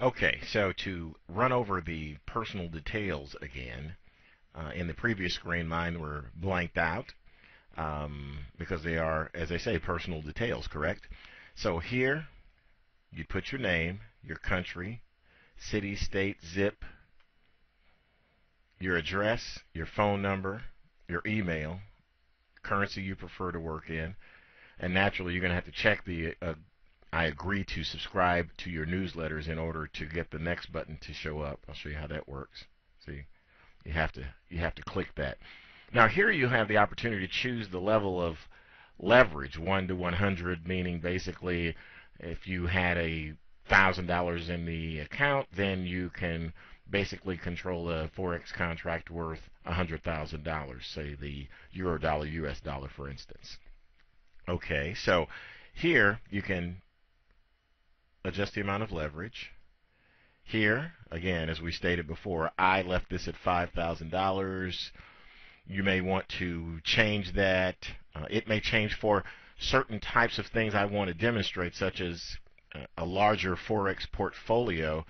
Okay, so to run over the personal details again, in the previous screen mine were blanked out because they are, as I say, personal details, correct? So here you put your name, your country, city, state, zip, your address, your phone number, your email, currency you prefer to work in, and naturally you're going to have to check the I agree to subscribe to your newsletters in order to get the next button to show up. I'll show you how that works. See, you have to click that. Now here you have the opportunity to choose the level of leverage, 1 to 100, meaning basically if you had $1,000 in the account, then you can basically control a Forex contract worth $100,000, say the euro dollar, US dollar, for instance. Okay, so here you can adjust the amount of leverage. Here, again, as we stated before, I left this at $5,000. You may want to change that. It may change for certain types of things I want to demonstrate, such as a larger Forex portfolio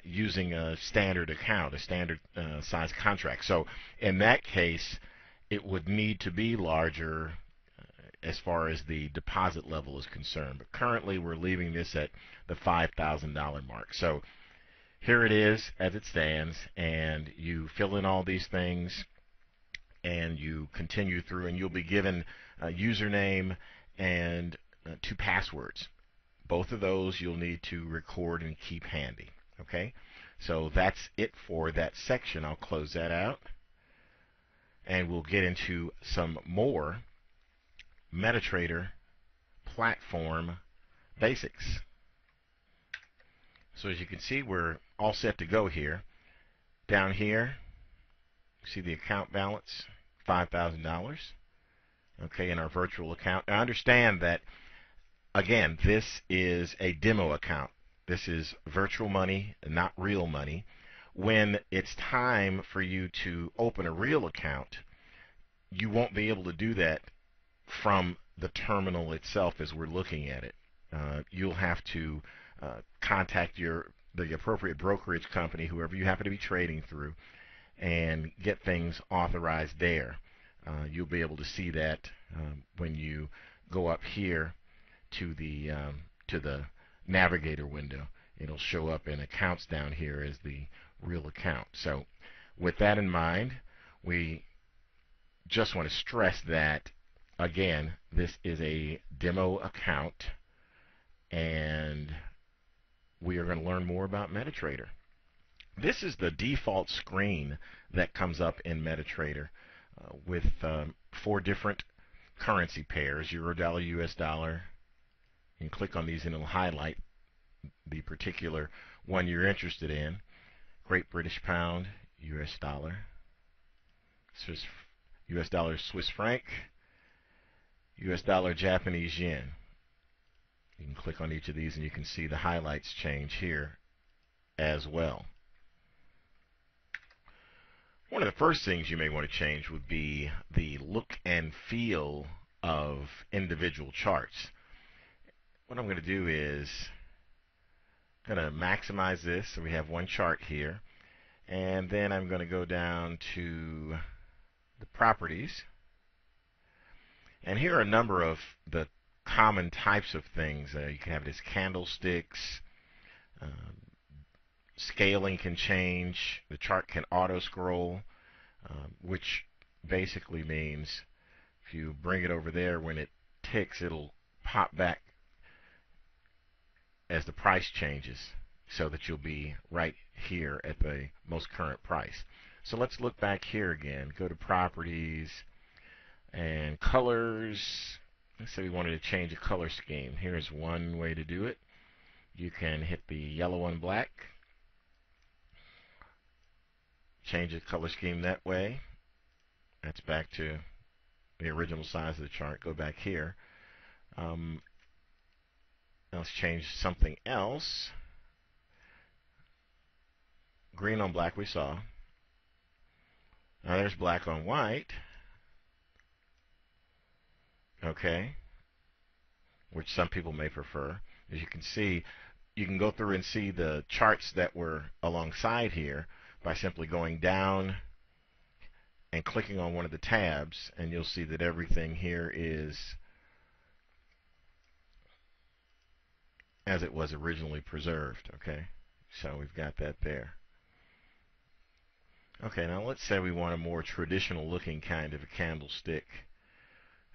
using a standard account, a standard size contract. So in that case, it would need to be larger as far as the deposit level is concerned. But currently we're leaving this at the $5,000 mark. So here it is as it stands, and you fill in all these things and you continue through, and you'll be given a username and 2 passwords. Both of those you'll need to record and keep handy. Okay, so that's it for that section. I'll close that out and we'll get into some more MetaTrader platform basics. So as you can see, we're all set to go here. Down here, see the account balance, $5,000. Okay, in our virtual account. Now understand that, again, this is a demo account. This is virtual money, not real money. When it's time for you to open a real account, you won't be able to do that from the terminal itself as we're looking at it. You'll have to contact the appropriate brokerage company, whoever you happen to be trading through, and get things authorized there. You'll be able to see that when you go up here to the navigator window. It'll show up in accounts down here as the real account. So with that in mind, we just want to stress that, again, this is a demo account, and we are going to learn more about MetaTrader. This is the default screen that comes up in MetaTrader with 4 different currency pairs, euro dollar, US dollar. You can click on these and it'll highlight the particular one you're interested in. Great British Pound, US dollar, US dollar, Swiss franc, US dollar, Japanese yen. You can click on each of these and you can see the highlights change here as well. One of the first things you may want to change would be the look and feel of individual charts. What I'm going to do is I'm going to maximize this so we have one chart here, and then I'm going to go down to the properties, and here are a number of the common types of things. You can have this candlesticks, scaling can change, the chart can auto scroll, which basically means if you bring it over there, when it ticks, it'll pop back as the price changes, so that you'll be right here at the most current price. So let's look back here again, go to properties and colors. Let's say we wanted to change a color scheme. Here's one way to do it. You can hit the yellow and black, change the color scheme that way. That's back to the original size of the chart. Go back here. Let's change something else. Green on black we saw. Now there's black on white. Okay, which some people may prefer. As you can see, you can go through and see the charts that were alongside here by simply going down and clicking on one of the tabs, and you'll see that everything here is as it was originally preserved. Okay, so we've got that there. Okay, now let's say we want a more traditional looking kind of a candlestick.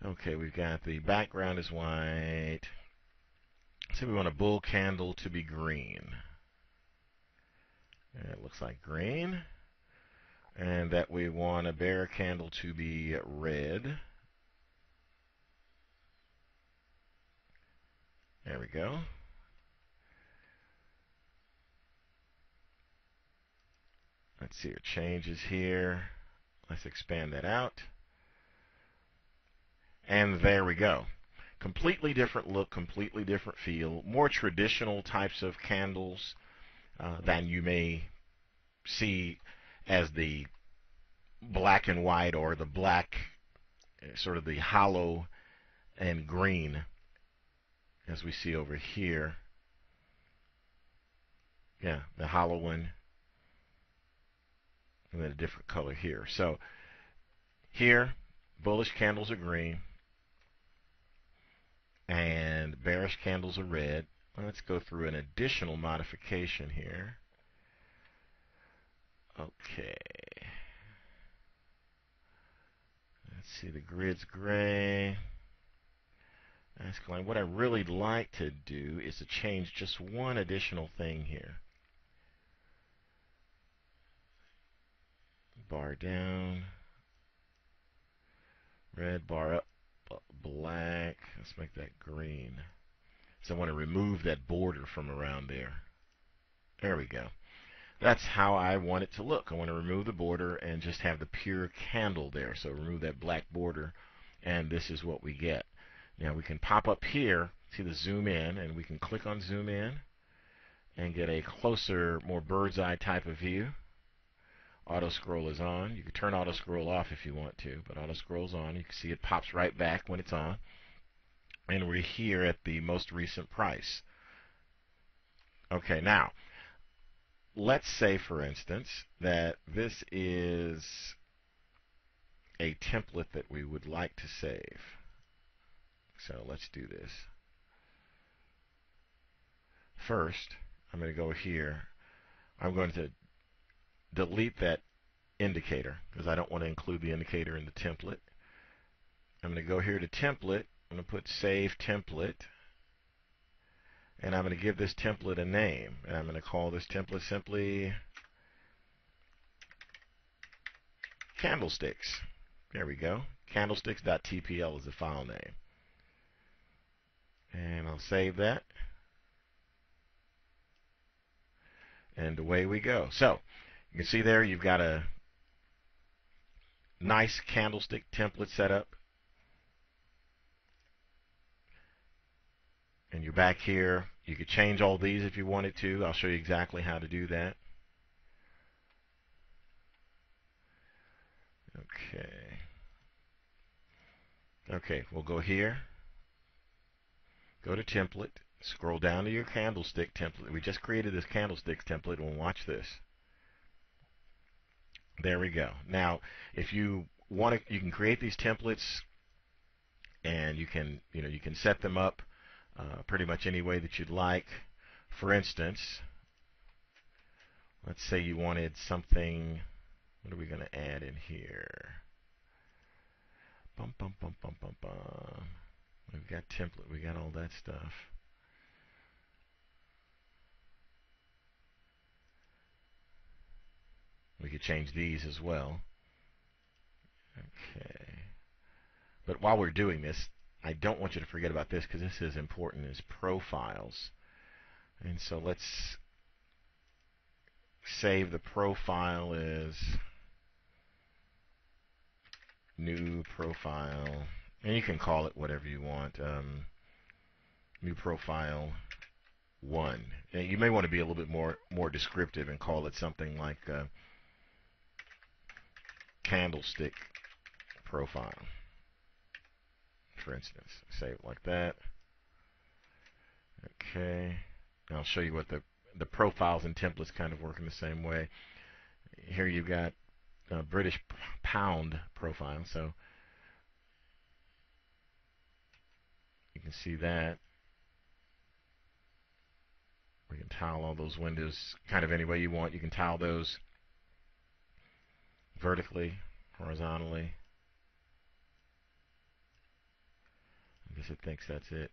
Okay, we've got the background is white. So we want a bull candle to be green. And it looks like green. And that we want a bear candle to be red. There we go. Let's see our changes here. Let's expand that out. And there we go. Completely different look, completely different feel. More traditional types of candles than you may see as the black and white or the black, sort of the hollow and green as we see over here. Yeah, the hollow one. And then a different color here. So here, bullish candles are green and bearish candles are red. Let's go through an additional modification here. Okay. Let's see, the grid's gray. That's going. What I really like to do is to change just one additional thing here. Bar down, red, bar up, black. Let's make that green. So I want to remove that border from around there. There we go. That's how I want it to look. I want to remove the border and just have the pure candle there. So remove that black border, and this is what we get. Now we can pop up here, see the zoom in, and we can click on zoom in and get a closer, more bird's eye type of view. Auto scroll is on. You can turn auto scroll off if you want to, but auto scroll's on. You can see it pops right back when it's on. And we're here at the most recent price. Okay, now let's say, for instance, that this is a template that we would like to save. So let's do this. First, I'm going to go here. I'm going to delete that indicator because I don't want to include the indicator in the template. I'm going to go here to template. I'm going to put save template. And I'm going to give this template a name. And I'm going to call this template simply candlesticks. There we go. Candlesticks.tpl is the file name. And I'll save that. And away we go. So you can see there you've got a nice candlestick template set up. And you're back here. You could change all these if you wanted to. I'll show you exactly how to do that. Okay, we'll go here. Go to template. Scroll down to your candlestick template. We just created this candlesticks template, and watch this. There we go. Now, if you want to, you can create these templates, and you can set them up pretty much any way that you'd like. For instance, let's say you wanted something. What are we going to add in here? Bum bum bum bum bum bum. We've got template. We got all that stuff. We could change these as well. Okay. But while we're doing this, I don't want you to forget about this because this is important, is profiles. And so let's save the profile as new profile. And you can call it whatever you want. New profile 1. And you may want to be a little bit more descriptive and call it something like candlestick profile, for instance. Save it like that. Okay. And I'll show you what the profiles and templates kind of work in the same way. Here you've got a British pound profile, so you can see that. We can tile all those windows kind of any way you want. You can tile those vertically, horizontally. I guess it thinks that's it.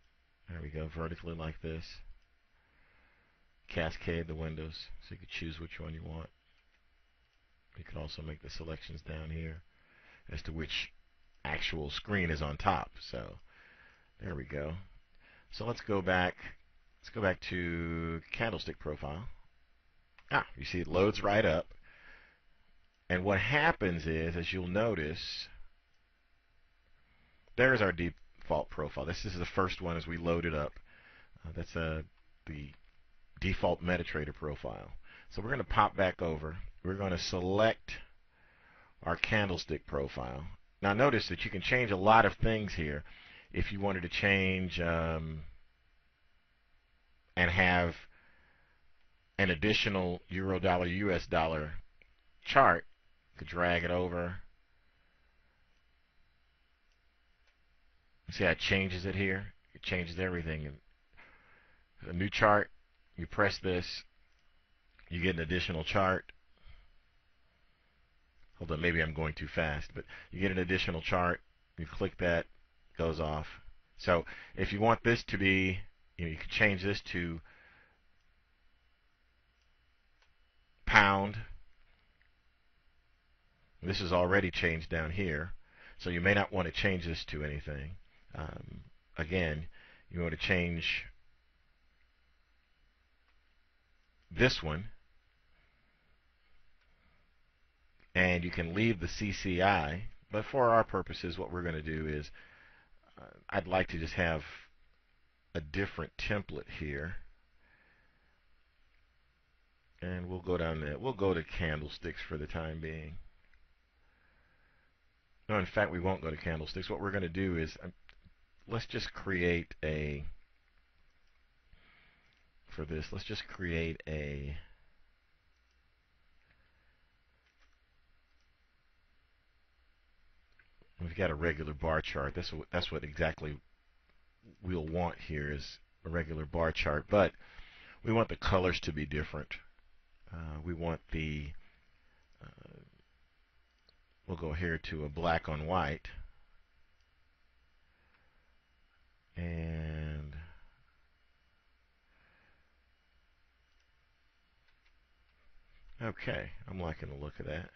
There we go, vertically like this. Cascade the windows, so you can choose which one you want. You can also make the selections down here as to which actual screen is on top. So there we go. So let's go back. Let's go back to candlestick profile. You see it loads right up. And what happens is, as you'll notice, there's our default profile. This is the first one as we load it up. That's the default MetaTrader profile. So we're going to pop back over. We're going to select our candlestick profile. Now notice that you can change a lot of things here. If you wanted to change and have an additional euro dollar US dollar chart, you could drag it over. See how it changes it here? It changes everything. A new chart, you press this, you get an additional chart. Hold on, maybe I'm going too fast, but you get an additional chart. You click that, it goes off. So if you want this to be, you can change this to pound. This is already changed down here, so you may not want to change this to anything. Again, you want to change this one, and you can leave the CCI, but for our purposes what we're going to do is I'd like to just have a different template here, and we'll go down there. We'll go to candlesticks for the time being. No, in fact we won't go to candlesticks. What we're going to do is let's just create a, for this, let's just create a we've got a regular bar chart. That's what exactly we'll want here, is a regular bar chart, but we want the colors to be different. We want the we'll go here to a black on white, and okay, I'm liking the look of that.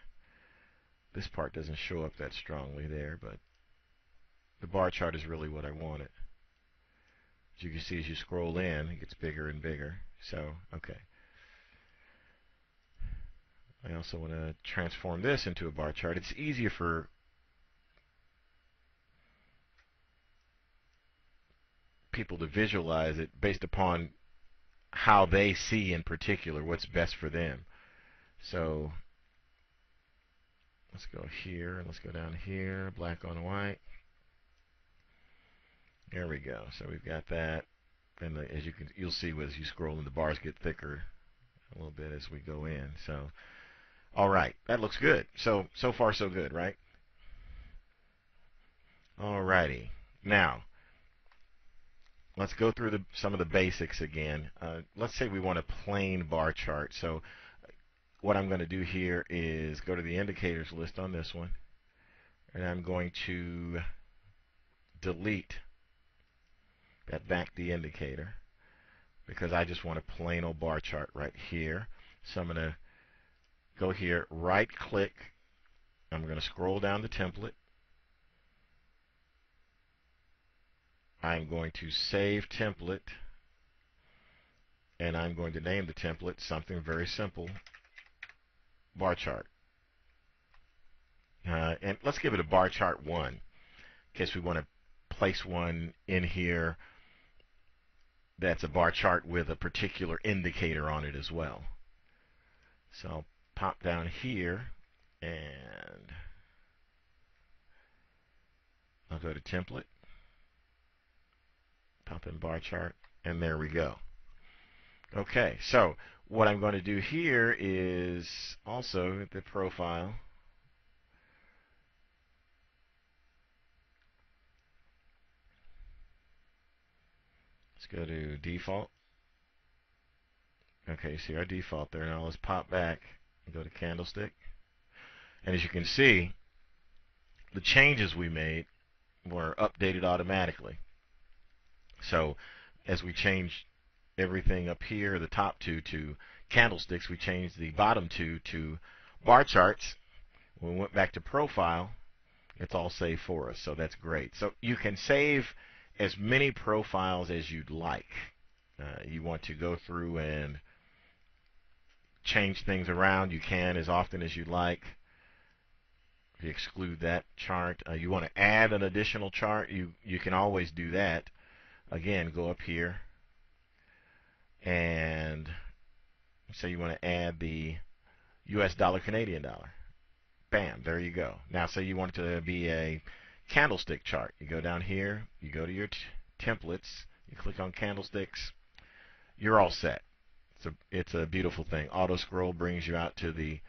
This part doesn't show up that strongly there, but the bar chart is really what I wanted. As you can see, as you scroll in, it gets bigger and bigger. So, okay. I also want to transform this into a bar chart. It's easier for people to visualize it based upon how they see in particular what's best for them. So let's go here, and let's go down here, black on white. There we go. So we've got that. And as you'll see as you scroll in, the bars get thicker a little bit as we go in. So, all right, that looks good. So far so good, right? All righty. Now, let's go through some of the basics again. Let's say we want a plain bar chart. So what I'm going to do here is go to the indicators list on this one, and I'm going to delete that backD indicator because I just want a plain old bar chart right here. So I'm going to go here, right click, I'm going to scroll down the template. I'm going to save template, and I'm going to name the template something very simple, bar chart. And let's give it a bar chart 1 in case we want to place one in here that's a bar chart with a particular indicator on it as well. So I'll pop down here and I'll go to template, pop in bar chart, and there we go. Okay, so what I'm going to do here is also the profile. Let's go to default. Okay, you see our default there. Now let's pop back and go to candlestick. And as you can see, the changes we made were updated automatically. So as we changed everything up here, the top two to candlesticks, we changed the bottom two to bar charts. When we went back to profile, it's all saved for us, so that's great. So you can save as many profiles as you'd like. You want to go through and change things around, you can as often as you like. If you exclude that chart, you want to add an additional chart, you can always do that. Again, go up here and say you want to add the US dollar Canadian dollar. Bam, there you go. Now say you want it to be a candlestick chart. You go down here, you go to your templates, you click on candlesticks, you're all set. It's a beautiful thing. Auto scroll brings you out to the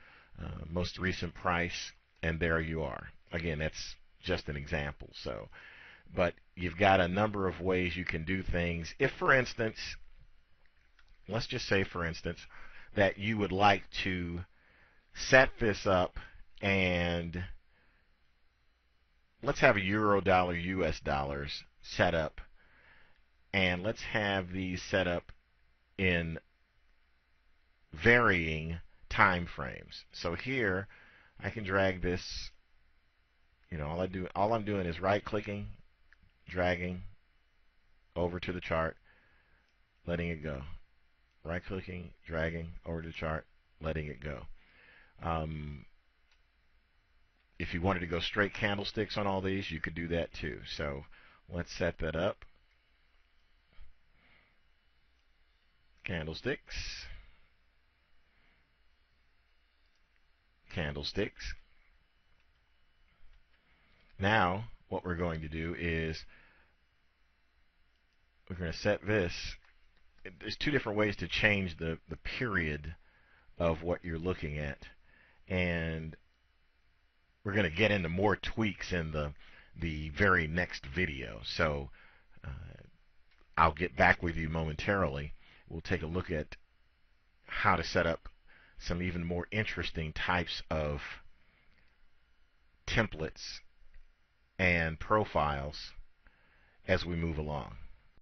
most recent price, and there you are. Again, that's just an example. So, but you've got a number of ways you can do things. If, for instance, let's just say, for instance, that you would like to set this up, and let's have a euro dollar US dollars set up, and let's have these set up in varying time frames. So here I can drag this, all I'm doing is right clicking, dragging over to the chart, letting it go. Right clicking, dragging over to the chart, letting it go. If you wanted to go straight candlesticks on all these, you could do that too. So let's set that up. Candlesticks. Candlesticks. Now what we're going to do is we're going to set this. There's two different ways to change the period of what you're looking at, and we're going to get into more tweaks in the very next video. So I'll get back with you momentarily. We'll take a look at how to set up some even more interesting types of templates and profiles as we move along.